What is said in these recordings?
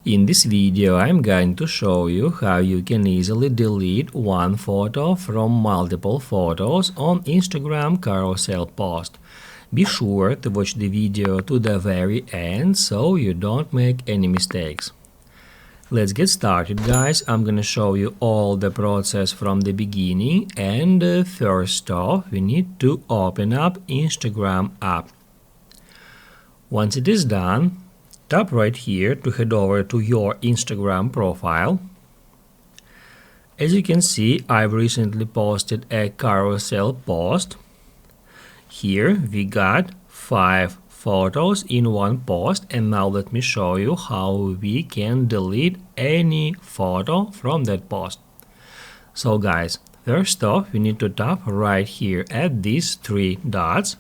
In this video, I'm going to show you how you can easily delete one photo from multiple photos on Instagram carousel post. Be sure to watch the video to the very end so you don't make any mistakes. Let's get started, guys. I'm gonna show you all the process from the beginning, and first off we need to open up Instagram app. Once it is done, tap right here to head over to your Instagram profile. As you can see, I've recently posted a carousel post. Here we got 5 photos in one post, and now let me show you how we can delete any photo from that post. So guys, first off we need to tap right here at these 3 dots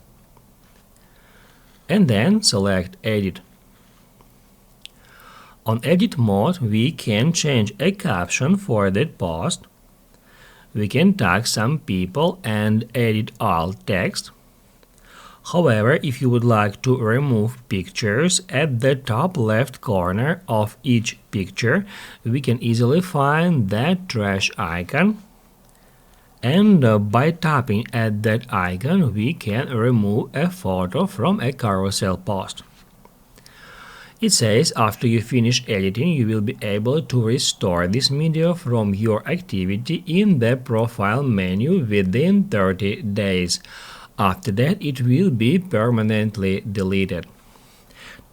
and then select Edit. On edit mode, we can change a caption for that post. We can tag some people and edit alt text. However, if you would like to remove pictures, at the top left corner of each picture, we can easily find that trash icon. And by tapping at that icon, we can remove a photo from a carousel post. It says after you finish editing, you will be able to restore this media from your activity in the profile menu within 30 days. After that, it will be permanently deleted.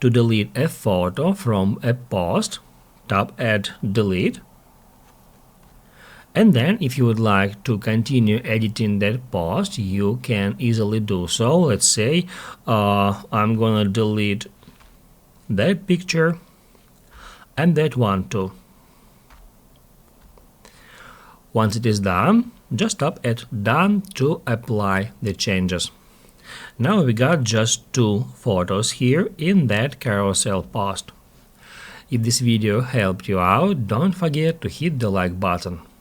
To delete a photo from a post, tap at Delete. And then if you would like to continue editing that post, you can easily do so. Let's say I'm gonna delete that picture and that one too. Once it is done, just tap at Done to apply the changes. Now we got just 2 photos here in that carousel post. If this video helped you out, don't forget to hit the like button.